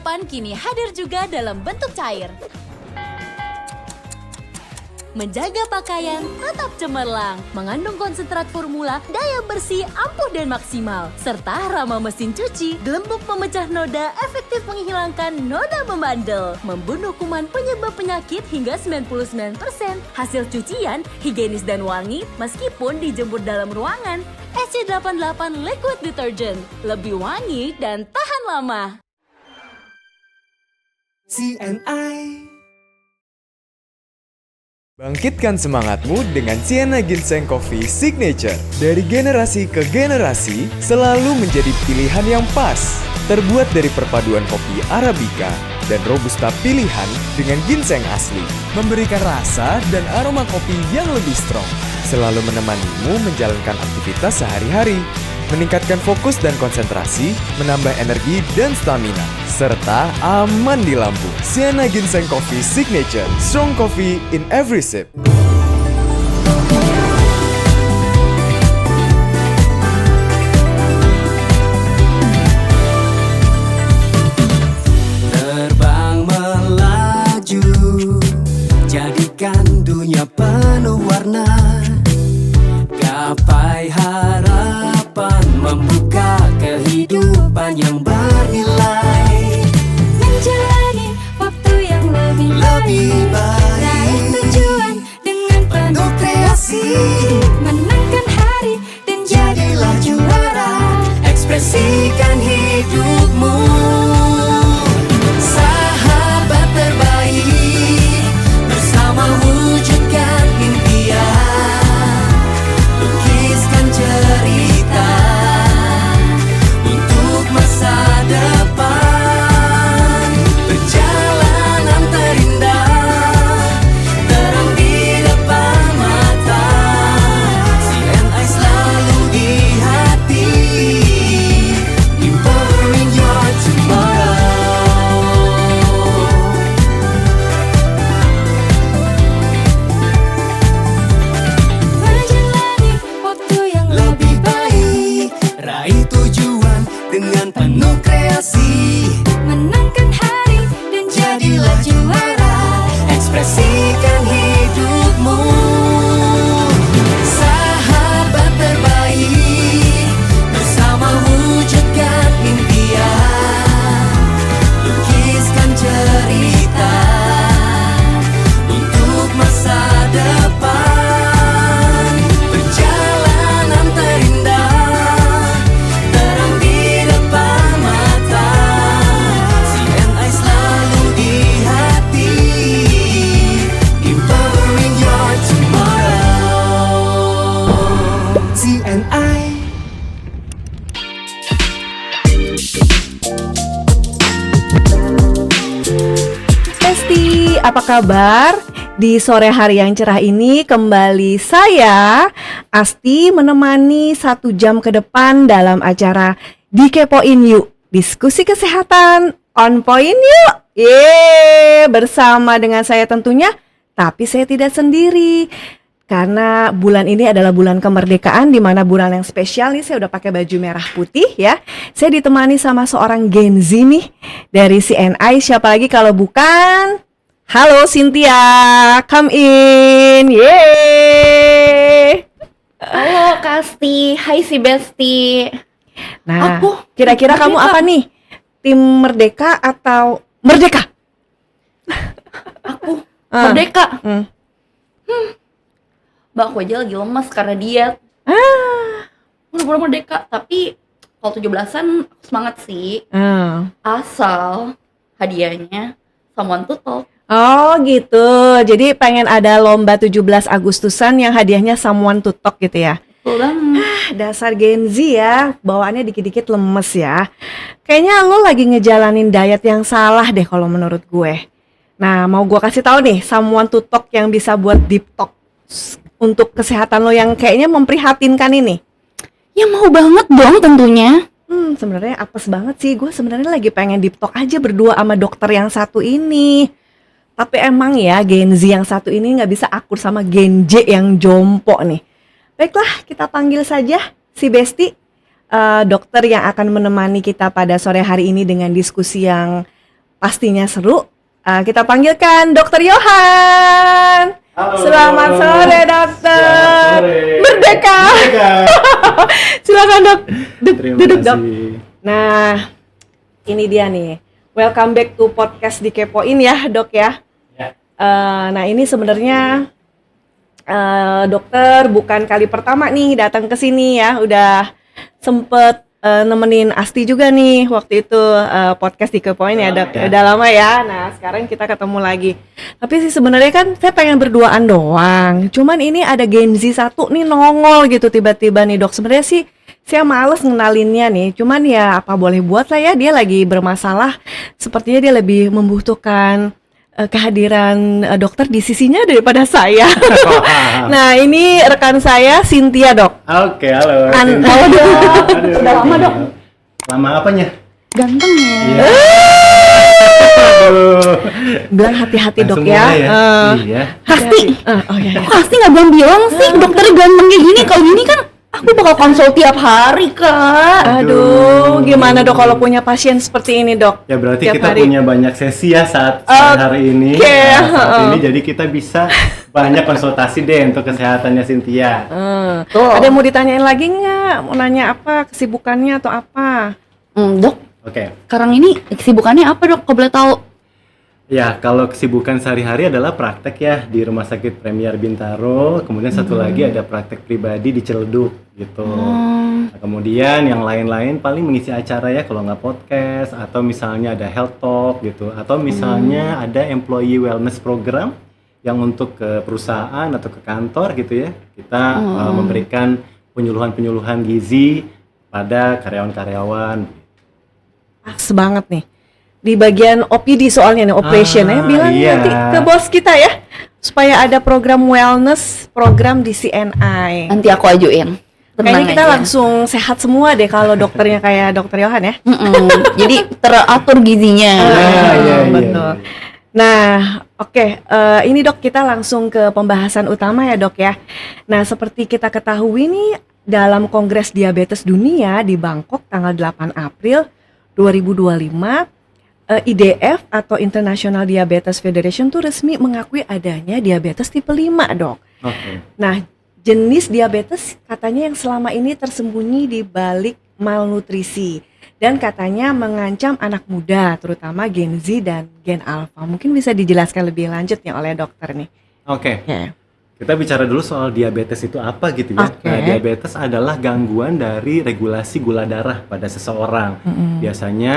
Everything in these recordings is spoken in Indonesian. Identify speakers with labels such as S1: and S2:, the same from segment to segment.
S1: 8 kini hadir juga dalam bentuk cair. Menjaga pakaian tetap cemerlang, mengandung konsentrat formula, daya bersih ampuh dan maksimal, serta ramah mesin cuci, gelembung pemecah noda, efektif menghilangkan noda membandel, membunuh kuman penyebab penyakit hingga 99%, hasil cucian higienis dan wangi meskipun dijemur dalam ruangan. SC88 Liquid Detergent, lebih wangi dan tahan lama.
S2: CNI.
S3: Bangkitkan semangatmu dengan Sienna Ginseng Coffee Signature. Dari generasi ke generasi, selalu menjadi pilihan yang pas. Terbuat dari perpaduan kopi Arabica dan Robusta pilihan dengan ginseng asli. Memberikan rasa dan aroma kopi yang lebih strong. Selalu menemanimu menjalankan aktivitas sehari-hari. Meningkatkan fokus dan konsentrasi, menambah energi dan stamina, serta aman di lambung. Sienna Ginseng Coffee Signature, strong coffee in every sip.
S2: Terbang melaju, jadikan dunia penuh warna. Gapai harapan, membuka kehidupan yang bernilai.
S4: Menjalani waktu yang lebih
S2: baik.
S4: Raih tujuan dengan penuh kreasi. Menangkan hari dan jadilah juara.
S2: Ekspresikan hidupmu. Sahabat terbaik, bersama wujudkan impian. Lukiskan cerita untuk masa depan. Perjalanan terindah, terang di depan mata. CNI selalu di hati, empowering your tomorrow.
S4: Menjalani waktu yang
S2: Lebih baik, raih tujuan dengan penuh kreasi.
S4: menangkan hari dan jadilah juara.
S2: Ekspresikan hidupmu. Sahabat terbaik, bersama wujudkan impian. Lukiskan cerita untuk masa depan. Perjalanan terindah, terang di depan mata. CNI selalu di hati, empowering your tomorrow. CNI.
S5: Besti, apa kabar? Di sore hari yang cerah ini kembali saya, Asti, menemani 1 jam ke depan dalam acara Dikepoin Yuk, diskusi kesehatan on point yuk. Bersama dengan saya tentunya, tapi saya tidak sendiri. Karena bulan ini adalah bulan kemerdekaan, di mana bulan yang spesial nih, saya udah pakai baju merah putih ya. Saya ditemani sama seorang Gen Z nih dari CNI. Siapa lagi kalau bukan? Halo Cynthia, come in. Yeay.
S6: Halo Kasti, hai si Besti.
S5: Nah,
S6: Aku
S5: kira-kira kamu
S6: Merdeka.
S5: apa nih? Tim Merdeka atau Merdeka?
S6: Aku
S5: Ah.
S6: Merdeka.
S5: Hmm.
S6: Mbak, aku aja lagi lemas karena diet. Udah merdeka, tapi kalau 17-an aku semangat sih. Asal hadiahnya someone to talk.
S5: Oh gitu, jadi pengen ada lomba 17 Agustusan yang hadiahnya someone to talk gitu ya.
S6: Betul banget.
S5: Dasar Gen Z ya, bawaannya dikit-dikit lemes ya. Kayaknya lo lagi ngejalanin diet yang salah deh kalau menurut gue. Nah, mau gue kasih tahu nih, someone to talk yang bisa buat deep talk untuk kesehatan lo yang kayaknya memprihatinkan ini.
S6: Ya mau banget dong tentunya.
S5: Sebenarnya apes banget sih, gue sebenarnya lagi pengen deep talk aja berdua sama dokter yang satu ini. Tapi emang ya Gen Z yang satu ini nggak bisa akur sama Gen Z yang jompo nih. Baiklah, kita panggil saja si Besti, dokter yang akan menemani kita pada sore hari ini dengan diskusi yang pastinya seru. Kita panggilkan Dokter Yohan.
S7: Halo.
S5: Selamat sore, Dokter.
S7: Selamat sore.
S5: Merdeka. Silakan Dok.
S7: Terima
S5: Duduk Dok.
S7: kasih.
S5: Nah, ini dia nih. Welcome back to podcast Dikepoin ya, Dok ya.
S7: Ya.
S5: Nah, ini sebenarnya dokter bukan kali pertama nih datang ke sini ya. Udah sempet nemenin Asti juga nih waktu itu podcast Dikepoin ya, Dok.
S7: Ya.
S5: Udah lama ya. Nah, sekarang kita ketemu lagi. Tapi sih sebenarnya kan saya pengen berduaan doang. Cuman ini ada Gen Z satu nih nongol gitu tiba-tiba nih, Dok. Sebenarnya sih saya males ngenalinnya nih, cuman ya apa boleh buat lah ya, dia lagi bermasalah. Sepertinya dia lebih membutuhkan kehadiran dokter di sisinya daripada saya. Nah, ini rekan saya Cynthia, Dok.
S7: Oke, halo.
S5: Halo, Dok.
S7: Aduh.
S5: Udah lama, Dok.
S7: Lama apanya?
S6: Ganteng ya.
S7: Iya. Aduh.
S5: Bilang hati-hati, Dok
S7: Langsung
S5: ya.
S7: mulai Iya.
S6: Pasti.
S5: Oh iya, iya.
S6: Kok pasti nggak bilang sih dokter ganteng kayak gini? Kalau gini kan aku bakal konsul tiap hari, Kak.
S5: Aduh, gimana, Dok, kalau punya pasien seperti ini, Dok?
S7: Ya berarti
S5: Tiap
S7: kita
S5: hari.
S7: punya banyak sesi ya saat hari ini.
S5: Oke.
S7: Nah, saat ini jadi kita bisa banyak konsultasi deh untuk kesehatannya Cynthia.
S6: Tuh.
S5: Ada yang mau ditanyain lagi nggak? Mau nanya apa? Kesibukannya atau apa?
S6: Dok,
S7: Oke.
S6: sekarang ini kesibukannya apa, Dok? Kalau boleh tahu?
S7: Ya, kalau kesibukan sehari-hari adalah praktek ya di Rumah Sakit Premier Bintaro, kemudian satu lagi ada praktek pribadi di Ciledug gitu. Nah, kemudian yang lain-lain paling mengisi acara ya, kalau nggak podcast atau misalnya ada health talk gitu, atau misalnya ada employee wellness program yang untuk ke perusahaan atau ke kantor gitu ya. Kita memberikan penyuluhan-penyuluhan gizi pada karyawan-karyawan.
S5: Pas banget nih. Di bagian OPD soalnya nih, operation ya. Bilang
S7: iya.
S5: nanti ke bos kita ya. Supaya ada program wellness, program di CNI.
S6: Nanti aku ajuin.
S5: Kayaknya kita
S6: aja.
S5: langsung sehat semua deh kalau dokternya kayak Dokter Yohan ya.
S6: Jadi teratur gizinya.
S7: Iya.
S5: Betul. Nah, oke, ini Dok, kita langsung ke pembahasan utama ya, Dok ya. Nah, seperti kita ketahui nih, dalam Kongres Diabetes Dunia di Bangkok tanggal 8 April 2025, IDF atau International Diabetes Federation tuh resmi mengakui adanya diabetes tipe 5, Dok.
S7: Oke.
S5: Nah, jenis diabetes katanya yang selama ini tersembunyi di balik malnutrisi dan katanya mengancam anak muda, terutama Gen Z dan Gen Alpha. Mungkin bisa dijelaskan lebih lanjutnya oleh dokter nih.
S7: Oke.
S5: Ya.
S7: Kita bicara dulu soal diabetes itu apa gitu ya.
S5: Oke.
S7: Nah, diabetes adalah gangguan dari regulasi gula darah pada seseorang. Biasanya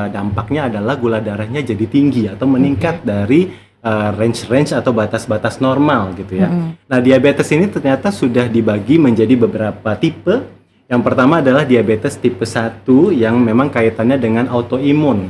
S7: dampaknya adalah gula darahnya jadi tinggi atau meningkat dari range-range atau batas-batas normal gitu ya. Nah, diabetes ini ternyata sudah dibagi menjadi beberapa tipe. Yang pertama adalah diabetes tipe 1 yang memang kaitannya dengan autoimun.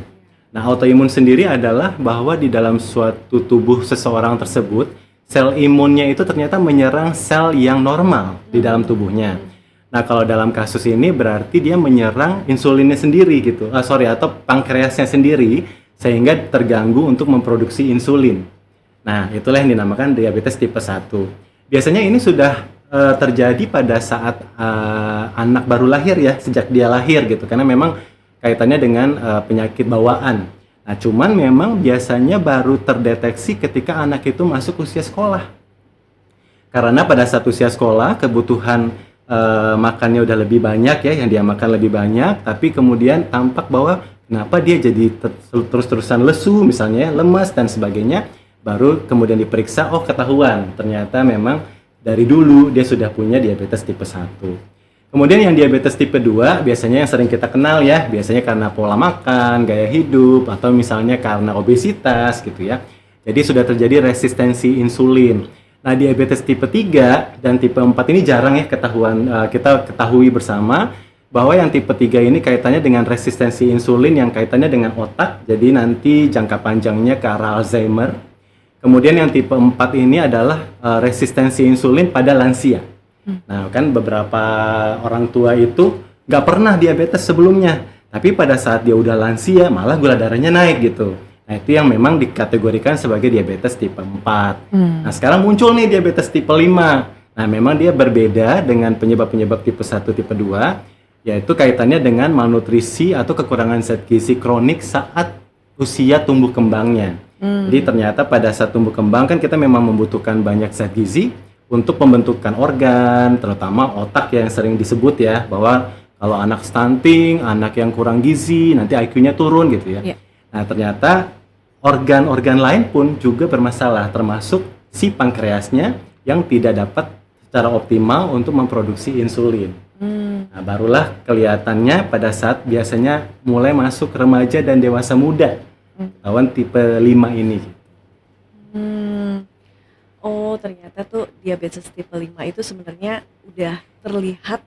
S7: Nah, autoimun sendiri adalah bahwa di dalam suatu tubuh seseorang tersebut, sel imunnya itu ternyata menyerang sel yang normal di dalam tubuhnya. Nah, kalau dalam kasus ini berarti dia menyerang insulinnya sendiri gitu. Atau pankreasnya sendiri sehingga terganggu untuk memproduksi insulin. Nah, itulah yang dinamakan diabetes tipe 1. Biasanya ini sudah terjadi pada saat anak baru lahir ya, sejak dia lahir gitu. Karena memang kaitannya dengan penyakit bawaan. Nah, cuman memang biasanya baru terdeteksi ketika anak itu masuk usia sekolah. Karena pada saat usia sekolah, kebutuhan makannya udah lebih banyak ya, yang dia makan lebih banyak, tapi kemudian tampak bahwa kenapa dia jadi terus-terusan lesu, misalnya lemas dan sebagainya, baru kemudian diperiksa, oh ketahuan, ternyata memang dari dulu dia sudah punya diabetes tipe 1. Kemudian yang diabetes tipe 2 biasanya yang sering kita kenal ya, biasanya karena pola makan, gaya hidup, atau misalnya karena obesitas gitu ya. Jadi sudah terjadi resistensi insulin. Nah, diabetes tipe 3 dan tipe 4 ini jarang ya kita ketahui bersama bahwa yang tipe 3 ini kaitannya dengan resistensi insulin yang kaitannya dengan otak, jadi nanti jangka panjangnya ke arah Alzheimer. Kemudian yang tipe 4 ini adalah resistensi insulin pada lansia. Nah, kan beberapa orang tua itu nggak pernah diabetes sebelumnya, tapi pada saat dia udah lansia malah gula darahnya naik gitu. Nah, itu yang memang dikategorikan sebagai diabetes tipe 4. Nah, sekarang muncul nih diabetes tipe 5. Nah, memang dia berbeda dengan penyebab-penyebab tipe 1, tipe 2, yaitu kaitannya dengan malnutrisi atau kekurangan zat gizi kronik saat usia tumbuh kembangnya. Jadi ternyata pada saat tumbuh kembang kan kita memang membutuhkan banyak zat gizi untuk pembentukan organ, terutama otak yang sering disebut ya, bahwa kalau anak stunting, anak yang kurang gizi, nanti IQ-nya turun gitu ya.
S5: Iya.
S7: Nah ternyata organ-organ lain pun juga bermasalah, termasuk si pankreasnya yang tidak dapat secara optimal untuk memproduksi insulin. Nah, barulah kelihatannya pada saat biasanya mulai masuk remaja dan dewasa muda, ketahuan tipe 5 ini.
S5: Oh, ternyata tuh diabetes tipe 5 itu sebenarnya udah terlihat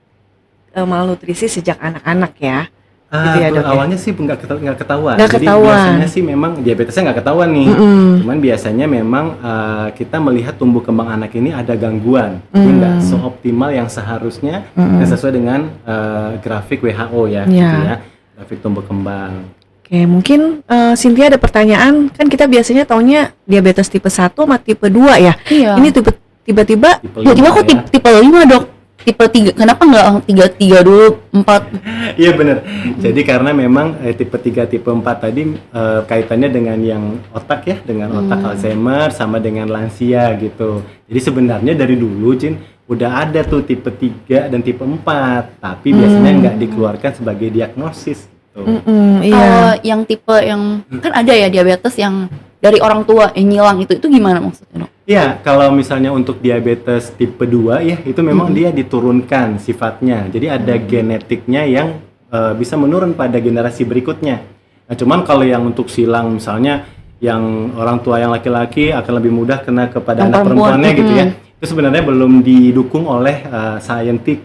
S5: malnutrisi sejak anak-anak ya. Gitu ya, Dok, ya?
S7: Awalnya sih nggak ketahuan.
S5: Nggak
S7: Jadi
S5: ketahuan.
S7: biasanya sih memang diabetesnya nggak ketahuan nih. Cuman biasanya memang kita melihat tumbuh kembang anak ini ada gangguan, jadi nggak seoptimal yang seharusnya dan sesuai dengan grafik WHO ya, gitu ya, grafik tumbuh kembang.
S5: Oke, mungkin Cynthia ada pertanyaan, kan kita biasanya taunya diabetes tipe 1 sama tipe 2 ya.
S6: Iya.
S5: Ini tiba-tiba
S6: Tiba-tiba kok
S7: ya.
S6: tipe 5 dok? Tipe 3, kenapa nggak 3 dulu, 4?
S7: Iya benar. Jadi karena memang tipe 3, tipe 4 tadi kaitannya dengan yang otak ya, dengan otak Alzheimer sama dengan lansia gitu. Jadi sebenarnya dari dulu Jin udah ada tuh tipe 3 dan tipe 4, tapi biasanya nggak dikeluarkan sebagai diagnosis gitu.
S5: Iya.
S6: Yang tipe yang kan ada ya diabetes yang dari orang tua yang nyilang itu gimana maksudnya dok?
S7: Iya, kalau misalnya untuk diabetes tipe 2 ya, itu memang dia diturunkan sifatnya. Jadi ada genetiknya yang bisa menurun pada generasi berikutnya. Nah, cuman kalau yang untuk silang misalnya yang orang tua yang laki-laki akan lebih mudah kena kepada
S6: Yang
S7: anak
S6: perempuan,
S7: perempuannya gitu ya. Itu sebenarnya belum didukung oleh scientific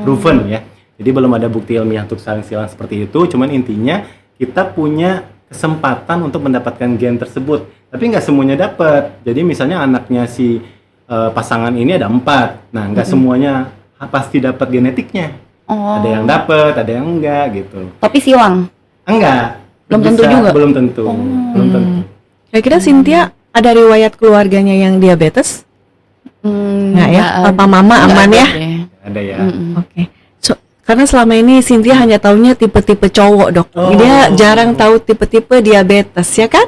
S7: proven ya. Jadi belum ada bukti ilmiah untuk saling silang seperti itu. Cuman intinya kita punya kesempatan untuk mendapatkan gen tersebut, tapi nggak semuanya dapat. Jadi misalnya anaknya si pasangan ini ada 4, nah nggak semuanya pasti dapat genetiknya. Ada yang dapat, ada yang enggak gitu.
S6: Tapi silang?
S7: Enggak.
S6: Belum tentu juga?
S7: Belum tentu. Belum tentu.
S5: Kira-kira Cynthia ada riwayat keluarganya yang diabetes? Nggak ya? Papa mama aman ya?
S7: Ada ya.
S5: Oke. Karena selama ini Cynthia hanya taunya tipe-tipe cowok, Dok. Dia jarang tahu tipe-tipe diabetes, ya kan?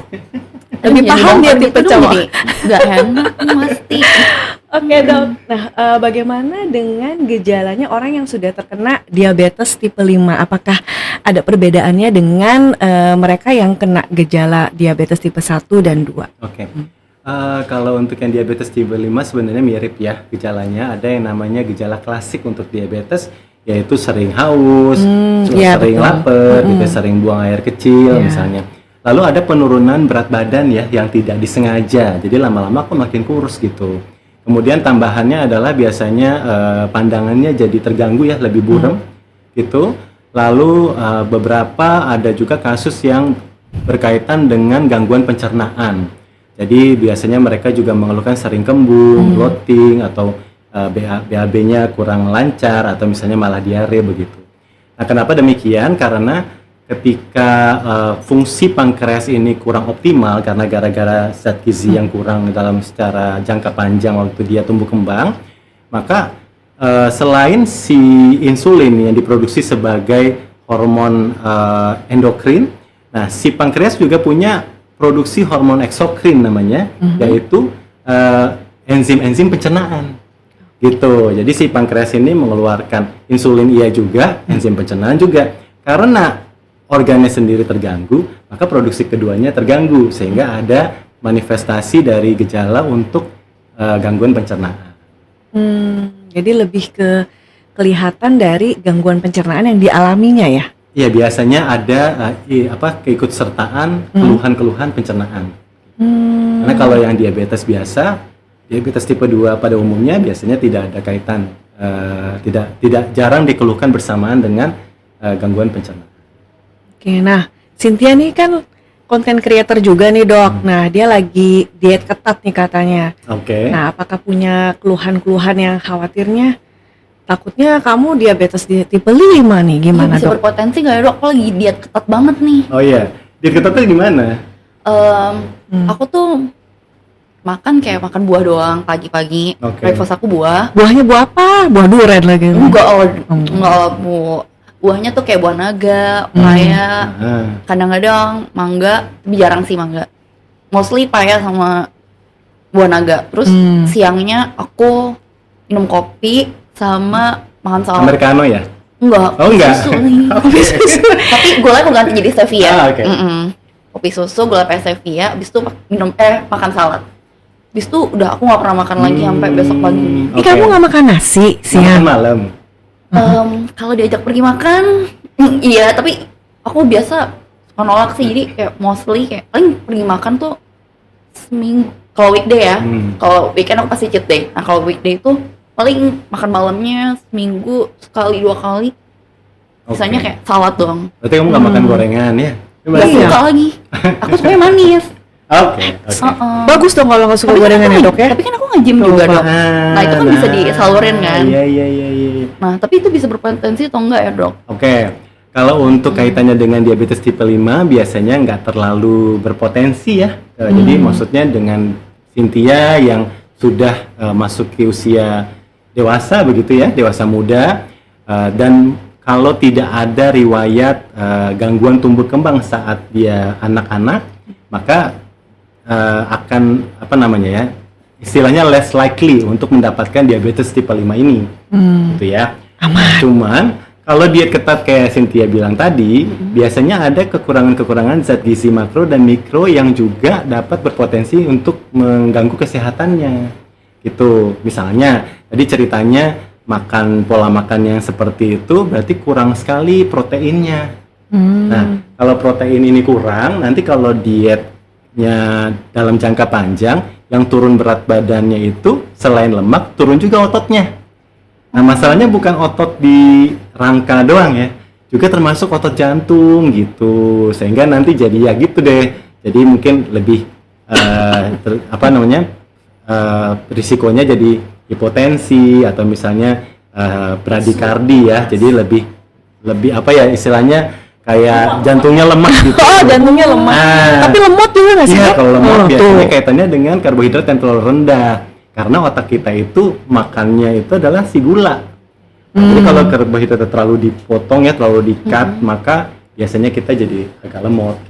S5: Lebih paham dia tipe cowok.
S6: Nggak enak pasti.
S5: Oke, Dok. Nah, bagaimana dengan gejalanya orang yang sudah terkena diabetes tipe 5? Apakah ada perbedaannya dengan mereka yang kena gejala diabetes tipe 1 dan 2?
S7: Oke. Kalau untuk yang diabetes tipe 5 sebenarnya mirip ya gejalanya. Ada yang namanya gejala klasik untuk diabetes, yaitu sering haus, sering lapar, gitu, sering buang air kecil misalnya. Lalu ada penurunan berat badan ya yang tidak disengaja, jadi lama-lama kok makin kurus gitu. Kemudian tambahannya adalah biasanya pandangannya jadi terganggu ya, lebih buram gitu. Lalu beberapa ada juga kasus yang berkaitan dengan gangguan pencernaan. Jadi biasanya mereka juga mengeluhkan sering kembung, bloating atau BAB-nya kurang lancar atau misalnya malah diare begitu. Nah, kenapa demikian? Karena ketika fungsi pankreas ini kurang optimal karena gara-gara zat gizi yang kurang dalam secara jangka panjang waktu dia tumbuh kembang, maka selain si insulin yang diproduksi sebagai hormon endokrin, nah si pankreas juga punya produksi hormon eksokrin namanya, yaitu enzim-enzim pencernaan. Gitu. Jadi si pankreas ini mengeluarkan insulin iya juga, enzim pencernaan juga. Karena organnya sendiri terganggu, maka produksi keduanya terganggu sehingga ada manifestasi dari gejala untuk gangguan pencernaan.
S5: Jadi lebih ke kelihatan dari gangguan pencernaan yang dialaminya ya?
S7: Iya, biasanya ada keikutsertaan keluhan-keluhan pencernaan. Karena kalau yang diabetes biasa, diabetes tipe 2 pada umumnya biasanya tidak ada kaitan, tidak jarang dikeluhkan bersamaan dengan gangguan pencernaan.
S5: Oke, nah Cynthia nih kan konten creator juga nih, Dok. Nah, dia lagi diet ketat nih katanya.
S7: Oke.
S5: Nah, apakah punya keluhan-keluhan yang khawatirnya takutnya kamu diabetes tipe 5 nih, gimana,
S6: Bisa
S5: Dok?
S6: berpotensi nggak ya dok? Aku lagi diet ketat banget nih.
S7: Oh iya, diet ketatnya gimana?
S6: Aku tuh makan kayak makan buah doang pagi-pagi.
S7: Oke.
S6: Breakfast aku buah.
S5: Buahnya buah apa? Buah durian lagi.
S6: Enggak, bu. buahnya tuh kayak buah naga, paya,
S7: Nah,
S6: kadang-kadang mangga, tapi jarang sih mangga. Mostly paya sama buah naga. Terus siangnya aku minum kopi sama makan salad.
S7: Americano ya?
S6: Enggak,
S7: Oh, enggak?
S6: susu nih. Kopi susu. Tapi gulanya aku ganti jadi stevia.
S7: Oke.
S6: Kopi susu, gula pakai stevia, habis itu makan salad. Habis itu udah aku nggak pernah makan lagi sampai besok pagi.
S5: Ini kamu nggak makan nasi
S7: Makan
S5: siang?
S7: malam.
S6: Kalau diajak pergi makan, iya, tapi aku biasa suka nolak sih. Jadi kayak mostly kayak paling pergi makan tuh seminggu. Kalau weekday ya, kalau weekend aku pasti cheat day. Nah kalau weekday itu paling makan malamnya seminggu sekali 2 kali. Biasanya
S7: Oke.
S6: kayak salad doang.
S7: Berarti kamu nggak makan gorengan ya?
S6: Gak suka lagi. Aku sukanya manis.
S7: Oke.
S5: Bagus dong kalau nggak suka gorengan ya dok ya.
S6: Tapi kan aku nge-gym juga dok. Nah itu kan bisa disalurin kan.
S7: Iya.
S6: Nah tapi itu bisa berpotensi atau enggak ya dok?
S7: Oke. Kalau untuk kaitannya dengan diabetes tipe 5 biasanya nggak terlalu berpotensi ya. Jadi maksudnya dengan Cynthia yang sudah masuk ke usia dewasa begitu ya, dewasa muda, dan kalau tidak ada riwayat gangguan tumbuh kembang saat dia anak-anak, maka akan apa namanya ya, istilahnya less likely untuk mendapatkan diabetes tipe 5 ini, gitu ya. Cuman kalau diet ketat kayak Cynthia bilang tadi, biasanya ada kekurangan-kekurangan zat gizi makro dan mikro yang juga dapat berpotensi untuk mengganggu kesehatannya. Gitu. Misalnya, tadi ceritanya makan pola makan yang seperti itu berarti kurang sekali proteinnya. Nah, kalau protein ini kurang, nanti kalau dietnya dalam jangka panjang, yang turun berat badannya itu selain lemak, turun juga ototnya. Nah, masalahnya bukan otot di rangka doang ya, juga termasuk otot jantung gitu, sehingga nanti jadi ya gitu deh. Jadi mungkin lebih risikonya jadi hipotensi atau misalnya bradikardi ya, jadi lebih apa ya istilahnya kayak jantungnya lemah gitu.
S5: Oh jantungnya lemah. Tapi lemot juga nggak sih?
S7: Iya,
S5: Dok?
S7: kalau lemot
S5: Oh,
S7: biasanya
S5: tuh.
S7: kaitannya dengan karbohidrat yang terlalu rendah. Karena otak kita itu makannya itu adalah si gula. Jadi kalau karbohidrat terlalu dipotong ya, terlalu di-cut, maka biasanya kita jadi agak lemot.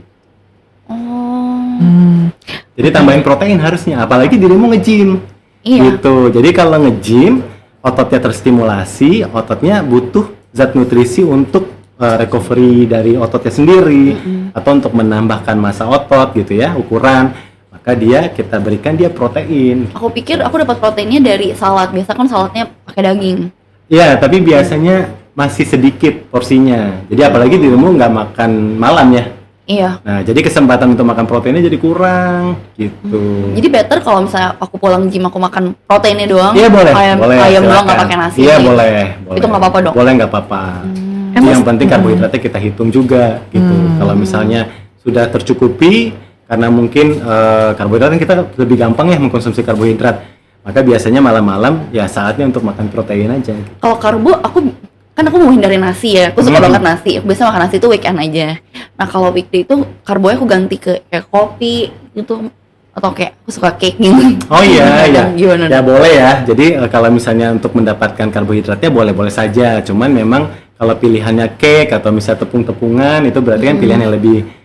S7: Jadi tambahin protein harusnya, apalagi dirimu nge-gym.
S6: Iya.
S7: Gitu. Jadi kalau nge-gym, ototnya terstimulasi, ototnya butuh zat nutrisi untuk recovery dari ototnya sendiri atau untuk menambahkan massa otot gitu ya, ukuran. Maka kita berikan dia protein.
S6: Aku pikir aku dapat proteinnya dari salad. Biasa kan saladnya pakai daging.
S7: Iya, tapi biasanya masih sedikit porsinya. Jadi apalagi dirimu nggak makan malam ya.
S6: Iya.
S7: Nah, jadi kesempatan untuk makan proteinnya jadi kurang gitu.
S6: Jadi better kalau misalnya aku pulang gym aku makan proteinnya doang.
S7: Iya boleh,
S6: Ayam
S7: boleh.
S6: doang
S7: silakan.
S6: nggak pakai nasi.
S7: Iya boleh.
S6: Itu nggak apa-apa dok.
S7: Boleh nggak apa-apa. Jadi yang penting karbohidratnya kita hitung juga gitu. Kalau misalnya sudah tercukupi, karena mungkin karbohidrat kan kita lebih gampang ya mengkonsumsi karbohidrat. Maka biasanya malam-malam ya saatnya untuk makan protein aja. Gitu.
S6: Kalau karbo aku mau hindari nasi ya. Aku suka banget nasi. Aku biasa makan nasi itu weekend aja. Nah kalau weekday itu karbonya aku ganti ke kayak kopi gitu atau kayak aku suka cake gitu.
S7: Oh iya, iya.
S6: Gimana?
S7: Ya boleh ya. Jadi kalau misalnya untuk mendapatkan karbohidratnya boleh-boleh saja. Cuman memang kalau pilihannya cake atau misalnya tepung-tepungan itu berarti kan pilihan yang lebih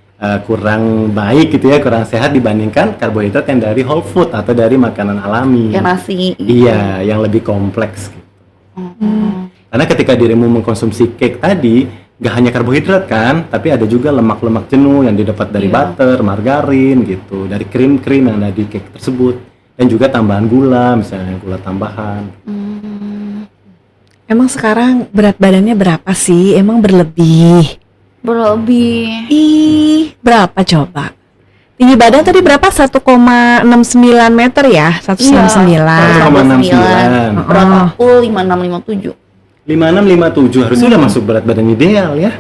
S7: kurang baik gitu ya, kurang sehat dibandingkan karbohidrat yang dari whole food atau dari makanan alami.
S6: Kayak nasi.
S7: Iya, yang lebih kompleks gitu. Karena ketika dirimu mengkonsumsi cake tadi, gak hanya karbohidrat kan, tapi ada juga lemak-lemak jenuh yang didapat dari butter, margarin gitu, dari krim-krim yang ada di cake tersebut, dan juga tambahan gula, misalnya gula tambahan.
S5: Emang sekarang berat badannya berapa sih? Emang berlebih?
S6: Berlebih.
S5: Ih, berapa coba? Tinggi badan tadi berapa? 1,69 meter ya? 169.
S7: 1,69.
S6: Berat aku 5657.
S7: 5657 harusnya udah masuk berat badan ideal ya.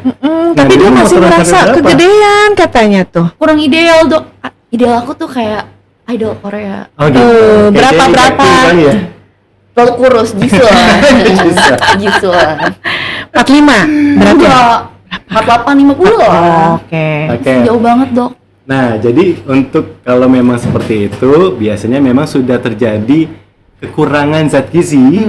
S5: Tapi dia
S7: dirimu
S5: masih
S7: mau turun
S5: merasa
S7: sampai berapa?
S5: kegedean katanya tuh.
S6: Kurang ideal dok. Ideal aku tuh kayak idol Korea.
S7: Oh gitu. Kayak
S5: berapa?
S7: Jenny Blackpink kali ya?
S6: Terlalu kurus, Jisoo. Jisoo.
S5: 45 berarti.
S6: Enggak. 4850 lah.
S5: Oke.
S7: Oke.
S6: Jauh banget dok.
S7: Nah, jadi untuk kalau memang seperti itu, biasanya memang sudah terjadi kekurangan zat gizi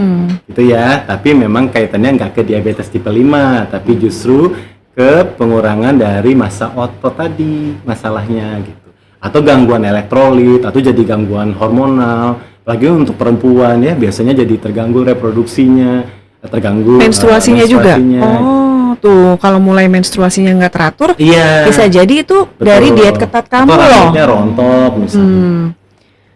S7: gitu ya, tapi memang kaitannya nggak ke diabetes tipe 5, tapi justru ke pengurangan dari massa otot tadi masalahnya gitu, atau gangguan elektrolit, atau jadi gangguan hormonal. Apalagi untuk perempuan ya, biasanya jadi terganggu reproduksinya, terganggu
S5: Menstruasinya juga.
S7: menstruasinya.
S5: Oh, tuh kalau mulai menstruasinya nggak teratur,
S7: Iya.
S5: bisa jadi itu dari
S7: Betul.
S5: diet ketat kamu
S7: Atau
S5: loh.
S7: rambutnya rontok misalnya.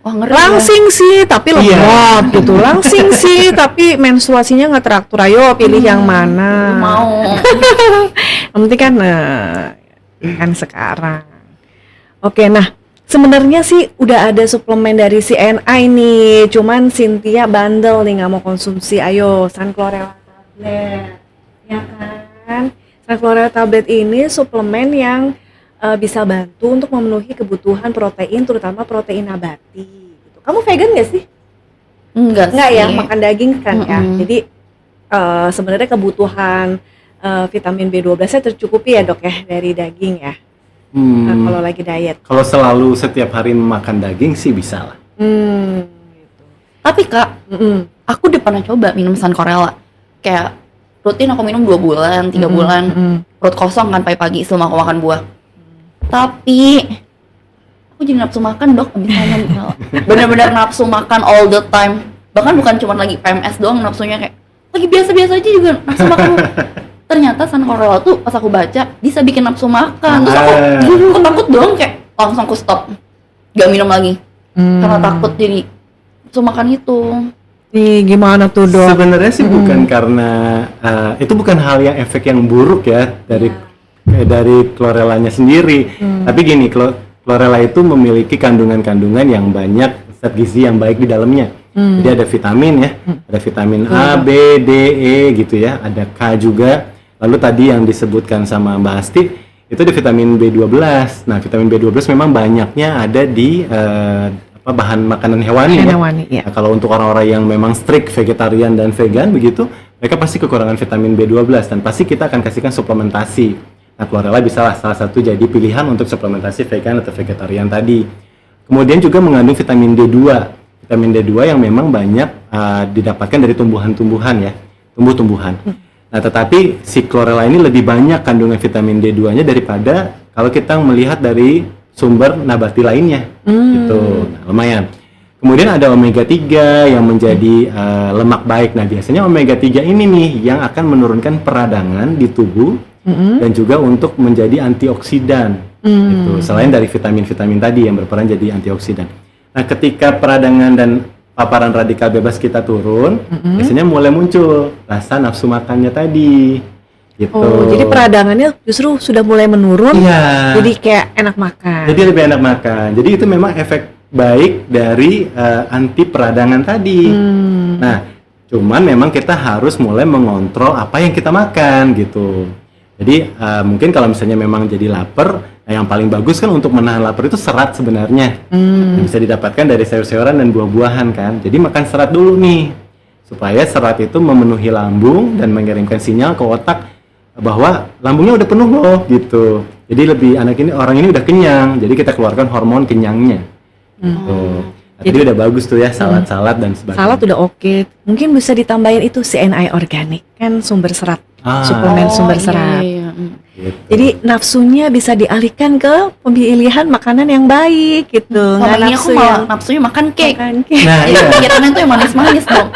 S6: Wah, ngeri ya.
S5: Langsing sih, tapi
S7: Iya.
S5: lemot gitu. Langsing sih, tapi menstruasinya nggak teratur. Ayo pilih yang mana.
S6: Mau.
S5: Yang penting kan, kan sekarang. Oke, nah sebenarnya sih udah ada suplemen dari CNI nih. Cuman Cynthia bandel nih nggak mau konsumsi. Ayo, Sun Chlorella tablet, ya kan? Sun Chlorella tablet ini suplemen yang bisa bantu untuk memenuhi kebutuhan protein, terutama protein nabati. Gitu. Kamu vegan nggak sih?
S6: Enggak
S5: Enggak
S6: sih.
S5: ya, makan daging kan ya.
S6: Mm-mm.
S5: Jadi sebenarnya kebutuhan vitamin B12-nya tercukupi ya dok ya dari daging ya. Kalau lagi diet.
S7: Kalau selalu setiap hari makan daging sih bisa lah.
S5: Gitu.
S6: Tapi Kak, aku udah pernah coba minum Sun Chlorella. Kayak rutin aku minum 2 bulan, 3 bulan. Perut kosong kan pagi-pagi selama aku makan buah. Tapi aku jadi nafsu makan dok abis makan. Bener-bener nafsu makan all the time. Bahkan bukan cuma lagi PMS doang nafsunya, kayak lagi biasa-biasa aja juga nafsu makan. Ternyata Sun Chlorella tuh pas aku baca bisa bikin nafsu makan. Terus aku takut doang, kayak langsung aku stop, gak minum lagi karena takut jadi nafsu makan itu.
S5: Nih gimana tuh dok?
S7: Sebenarnya sih bukan karena itu bukan hal yang efek yang buruk ya dari chlorellanya sendiri. Tapi gini, chlorella itu memiliki kandungan-kandungan yang banyak zat gizi yang baik di dalamnya. Jadi ada vitamin ya, ada vitamin A, B, D, E gitu ya, ada K juga. Lalu tadi yang disebutkan sama Mbak Asti itu ada vitamin B12. Nah, vitamin B12 memang banyaknya ada di bahan makanan hewani ya.
S5: Hewani, ya.
S7: Nah, kalau untuk orang-orang yang memang strict vegetarian dan vegan begitu, mereka pasti kekurangan vitamin B12 dan pasti kita akan kasihkan suplementasi. Nah, chlorella bisa salah satu jadi pilihan untuk suplementasi vegan atau vegetarian tadi. Kemudian juga mengandung vitamin D2. Vitamin D2 yang memang banyak didapatkan dari tumbuhan-tumbuhan ya, tumbuh-tumbuhan. Nah, tetapi si chlorella ini lebih banyak kandungan vitamin D2-nya daripada kalau kita melihat dari sumber nabati lainnya. Gitu. Nah, lumayan. Kemudian ada omega 3 yang menjadi lemak baik. Nah, biasanya omega 3 ini nih yang akan menurunkan peradangan di tubuh dan juga untuk menjadi antioksidan. Gitu. Selain dari vitamin-vitamin tadi yang berperan jadi antioksidan. Nah, ketika peradangan dan paparan radikal bebas kita turun, biasanya mulai muncul rasa nafsu makannya tadi. Gitu.
S5: Oh, jadi peradangannya justru sudah mulai menurun.
S7: Iya.
S5: Jadi kayak enak makan.
S7: Jadi lebih enak makan. Jadi itu memang efek baik dari anti peradangan tadi. Nah, cuman memang kita harus mulai mengontrol apa yang kita makan gitu. Jadi mungkin kalau misalnya memang jadi lapar, yang paling bagus kan untuk menahan lapar itu serat sebenarnya. Yang bisa didapatkan dari sayur-sayuran dan buah-buahan kan. Jadi makan serat dulu nih, supaya serat itu memenuhi lambung dan mengirimkan sinyal ke otak bahwa lambungnya udah penuh loh gitu. Jadi orang ini udah kenyang. Jadi kita keluarkan hormon kenyangnya. Gitu. Jadi udah bagus tuh ya salad-salad dan sebagainya.
S5: Salad udah oke. Mungkin bisa ditambahin itu CNI organik kan sumber serat. Suplemen sumber serat.
S6: Iya.
S7: Gitu.
S5: Jadi nafsunya bisa dialihkan ke pemilihan makanan yang baik gitu.
S6: Selama ini aku malah
S5: yang
S6: nafsunya makan cake.
S5: makan cake.
S7: Nah,
S6: Jadi
S7: iya.
S6: kegiatannya tuh yang manis-manis dong.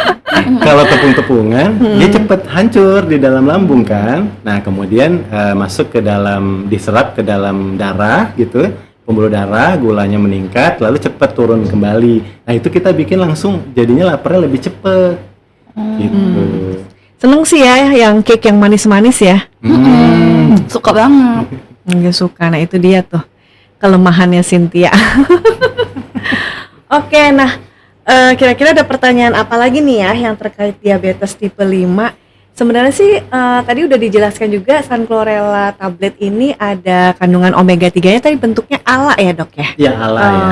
S7: Kalau tepung-tepungan, dia cepet hancur di dalam lambung kan. Nah, kemudian masuk ke dalam, diserap ke dalam darah gitu, pembuluh darah, gulanya meningkat, lalu cepet turun kembali. Nah, itu kita bikin langsung jadinya laparnya lebih cepet. Gitu.
S5: Seneng sih ya yang cake yang manis-manis ya.
S6: Suka banget.
S5: Nggak suka. Nah itu dia tuh kelemahannya Cynthia. Oke, nah kira-kira ada pertanyaan apa lagi nih ya yang terkait diabetes tipe 5? Sebenarnya sih tadi udah dijelaskan juga Sun Chlorella tablet ini ada kandungan omega 3-nya tadi bentuknya ala ya dok ya?
S7: Ya ala ya.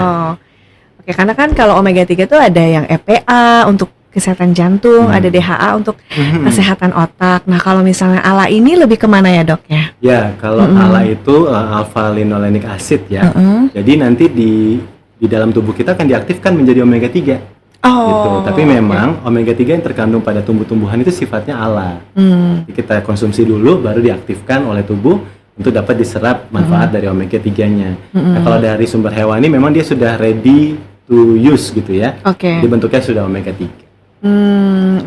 S5: Oke, karena kan kalau omega 3 tuh ada yang EPA untuk kesehatan jantung, ada DHA untuk kesehatan otak. Nah, kalau misalnya ALA ini lebih kemana ya dok ya?
S7: Ya, kalau ALA itu alpha linolenic acid ya. Jadi nanti di dalam tubuh kita akan diaktifkan menjadi omega 3. gitu. Tapi memang omega 3 yang terkandung pada tumbuh-tumbuhan itu sifatnya alat. Jadi kita konsumsi dulu baru diaktifkan oleh tubuh untuk dapat diserap manfaat dari omega 3-nya. Nah, kalau dari sumber hewani memang dia sudah ready to use gitu ya.
S5: Oke.
S7: Jadi bentuknya sudah omega 3.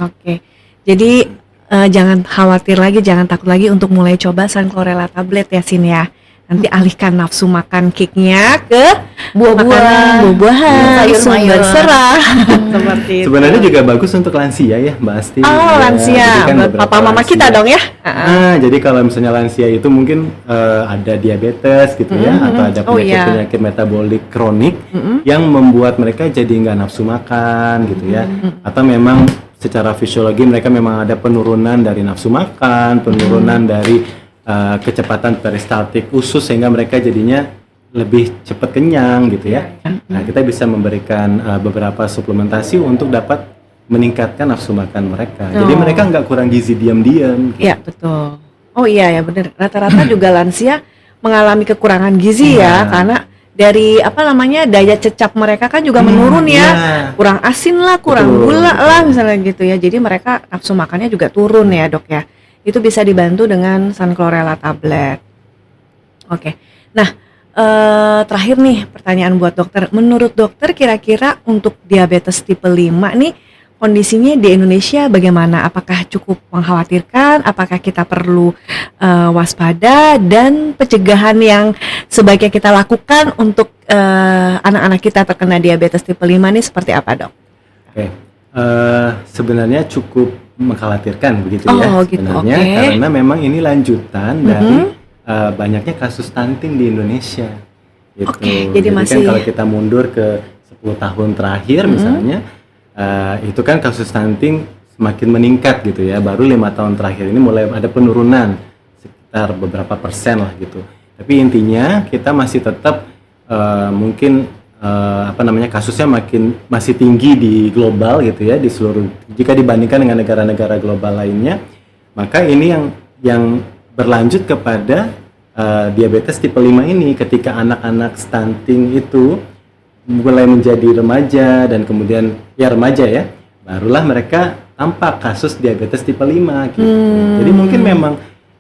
S5: Oke. Jadi jangan khawatir lagi, jangan takut lagi untuk mulai coba Sun Chlorella tablet ya Sin ya. Nanti alihkan nafsu makan cake-nya ke
S6: Buah-buahan,
S5: buah-buahan, sumber
S6: sayur-mayur.
S5: serat. Seperti itu.
S7: Sebenarnya juga bagus untuk lansia ya, Mbak Asti.
S5: Oh,
S7: Ya,
S5: lansia.
S7: jadi kan
S5: Buat
S7: beberapa
S5: papa mama
S7: lansia.
S5: kita dong ya.
S7: Nah, jadi kalau misalnya lansia itu mungkin ada diabetes gitu ya, atau ada
S5: Oh, iya.
S7: penyakit-penyakit metabolik kronik yang membuat mereka jadi nggak nafsu makan gitu ya, atau memang secara fisiologi mereka memang ada penurunan dari nafsu makan, penurunan dari kecepatan peristaltik usus sehingga mereka jadinya lebih cepat kenyang gitu ya. Nah, kita bisa memberikan beberapa suplementasi untuk dapat meningkatkan nafsu makan mereka. Jadi mereka nggak kurang gizi diam-diam.
S5: Iya, betul. Oh iya ya benar. Rata-rata juga lansia mengalami kekurangan gizi ya, karena dari daya cecap mereka kan juga menurun ya.
S7: Iya.
S5: Kurang asin lah, kurang
S7: Betul,
S5: gula
S7: betul.
S5: lah misalnya gitu ya. Jadi mereka nafsu makannya juga turun ya, Dok ya. Itu bisa dibantu dengan Sun Chlorella tablet. Oke. Nah, terakhir nih pertanyaan buat dokter. Menurut dokter kira-kira untuk diabetes tipe 5 nih kondisinya di Indonesia bagaimana? Apakah cukup mengkhawatirkan? Apakah kita perlu waspada dan pencegahan yang sebaiknya kita lakukan untuk anak-anak kita terkena diabetes tipe 5 nih seperti apa, Dok?
S7: Oke. Sebenarnya cukup mengkhawatirkan begitu ya
S5: Oh, gitu,
S7: sebenarnya,
S5: oke.
S7: karena memang ini lanjutan dari banyaknya kasus stunting di Indonesia gitu.
S5: Oke, jadi
S7: kan
S5: masih-
S7: kalau kita mundur ke 10 tahun terakhir misalnya, itu kan kasus stunting semakin meningkat gitu ya. Baru 5 tahun terakhir ini mulai ada penurunan sekitar beberapa persen lah gitu. Tapi intinya kita masih tetap mungkin kasusnya masih tinggi di global gitu ya, di seluruh, jika dibandingkan dengan negara-negara global lainnya, maka ini yang berlanjut kepada diabetes tipe 5 ini ketika anak-anak stunting itu mulai menjadi remaja dan kemudian ya remaja ya, barulah mereka tampak kasus diabetes tipe 5 gitu. Jadi mungkin memang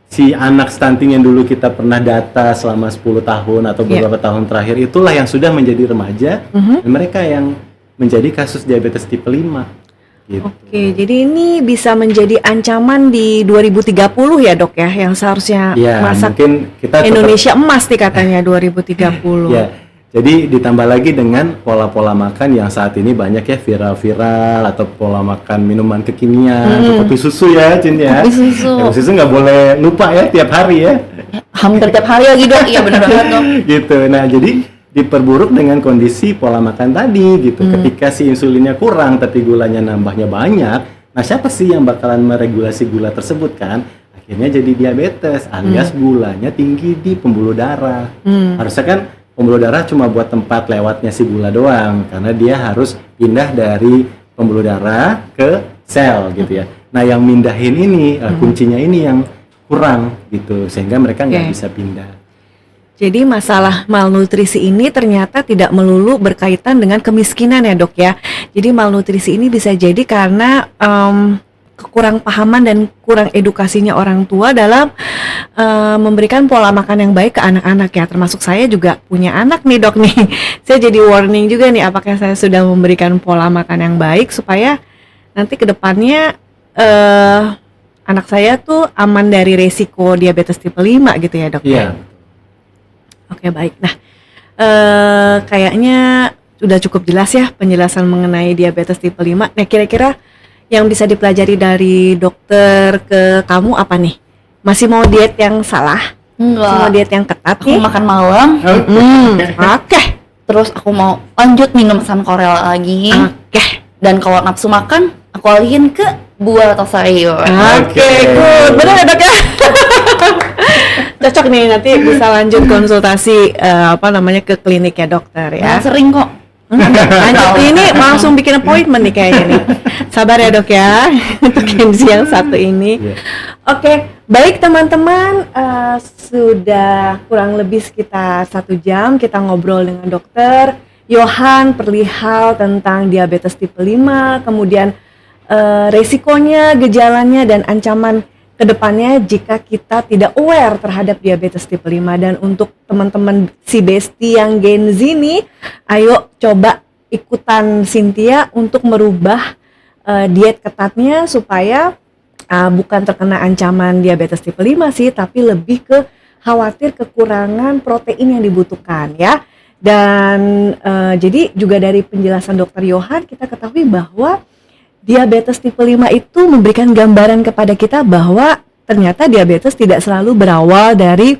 S7: si anak stunting yang dulu kita pernah data selama 10 tahun atau beberapa tahun terakhir itulah yang sudah menjadi remaja dan mereka yang menjadi kasus diabetes tipe 5 gitu.
S5: Oke, jadi ini bisa menjadi ancaman di 2030 ya, Dok ya, yang seharusnya
S7: Ya,
S5: masa
S7: mungkin kita tetap-
S5: Indonesia emas nih katanya 2030.
S7: Ya, jadi ditambah lagi dengan pola-pola makan yang saat ini banyak ya viral-viral, atau pola makan minuman kekinian, atau kopi susu ya, Cin ya.
S6: Kopi susu.
S7: Ya, kopi susu nggak boleh lupa ya tiap hari ya.
S6: Hampir tiap hari lagi, Dok. Iya benar banget, Dok.
S7: Gitu. Nah, jadi diperburuk dengan kondisi pola makan tadi gitu. Ketika si insulinnya kurang tapi gulanya nambahnya banyak, nah siapa sih yang bakalan meregulasi gula tersebut kan? Akhirnya jadi diabetes alias gulanya tinggi di pembuluh darah. Harusnya kan pembuluh darah cuma buat tempat lewatnya si gula doang, karena dia harus pindah dari pembuluh darah ke sel gitu ya. Nah, yang mindahin ini kuncinya ini yang kurang gitu, sehingga mereka nggak
S5: Oke.
S7: bisa pindah.
S5: Jadi masalah malnutrisi ini ternyata tidak melulu berkaitan dengan kemiskinan ya, Dok ya. Jadi malnutrisi ini bisa jadi karena kekurang pahaman dan kurang edukasinya orang tua dalam memberikan pola makan yang baik ke anak-anak ya. Termasuk saya juga punya anak nih, Dok nih. Saya jadi warning juga nih, apakah saya sudah memberikan pola makan yang baik supaya nanti ke depannya anak saya tuh aman dari resiko diabetes tipe 5 gitu ya, Dok.
S7: Iya.
S5: Oke, baik. Nah, kayaknya sudah cukup jelas ya penjelasan mengenai diabetes tipe 5. Nah, kira-kira yang bisa dipelajari dari dokter ke kamu apa nih? Masih mau diet yang salah? Masih mau
S6: Enggak.
S5: diet yang ketat
S6: Aku
S5: nih?
S6: makan malam,
S5: Oke.
S6: terus aku mau lanjut minum Sun Chlorella lagi.
S5: Oke.
S6: Dan kalau nafsu makan, aku alihin ke buah atau sayur.
S5: Oke, good. Benar ya, Dok ya? Cocok nih, nanti bisa lanjut konsultasi ke klinik ya, dokter ya.
S6: Nah, sering kok.
S5: Lanjut ini langsung bikin appointment nih kayaknya nih. Sabar ya, Dok ya untuk Kenzi yang satu ini.
S7: Iya.
S5: Oke, baik teman-teman, sudah kurang lebih sekitar 1 jam kita ngobrol dengan dokter Yohan perihal tentang diabetes tipe 5, kemudian resikonya, gejalanya, dan ancaman kedepannya jika kita tidak aware terhadap diabetes tipe 5. Dan untuk teman-teman si Besti yang Gen Z nih, ayo coba ikutan Cynthia untuk merubah diet ketatnya supaya bukan terkena ancaman diabetes tipe 5 sih, tapi lebih ke khawatir kekurangan protein yang dibutuhkan ya. Dan jadi juga dari penjelasan Dr. Yohan kita ketahui bahwa diabetes tipe 5 itu memberikan gambaran kepada kita bahwa ternyata diabetes tidak selalu berawal dari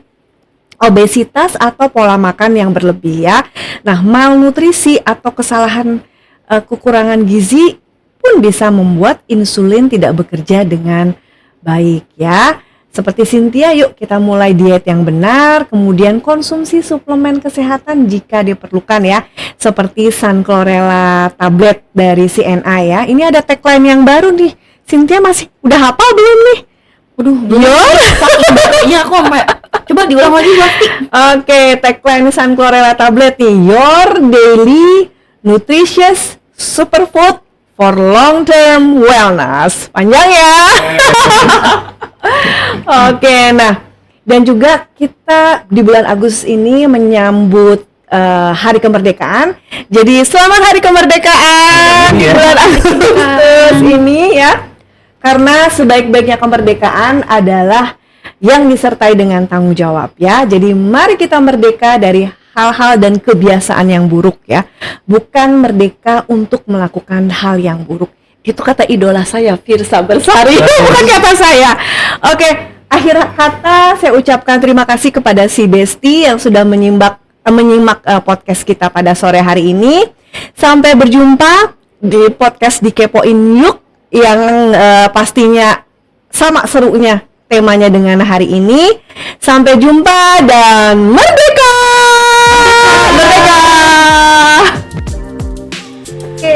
S5: obesitas atau pola makan yang berlebih ya. Nah, malnutrisi atau kesalahan kekurangan gizi pun bisa membuat insulin tidak bekerja dengan baik ya. Seperti Cynthia, yuk kita mulai diet yang benar, kemudian konsumsi suplemen kesehatan jika diperlukan ya, seperti Sun Chlorella tablet dari CNI ya. Ini ada tagline yang baru nih, Cynthia masih udah hafal belum nih?
S6: Waduh, belum. Iya, aku sampai coba diulang lagi Basti.
S5: Oke, tagline Sun Chlorella tablet nih, your daily nutritious superfood for long term wellness. Panjang ya. Oke, nah, dan juga kita di bulan Agustus ini menyambut Hari Kemerdekaan. Jadi selamat Hari Kemerdekaan di bulan Agustus ini ya. Karena sebaik-baiknya kemerdekaan adalah yang disertai dengan tanggung jawab ya. Jadi mari kita merdeka dari hal-hal dan kebiasaan yang buruk ya. Bukan merdeka untuk melakukan hal yang buruk. Itu kata idola saya, Firsa Bersari, bukan kata saya. Oke, akhir kata saya ucapkan terima kasih kepada si Besti yang sudah menyimak podcast kita pada sore hari ini. Sampai berjumpa di podcast Dikepoin Yuk yang pastinya sama serunya temanya dengan hari ini. Sampai jumpa dan merdeka! Merdeka! Oke.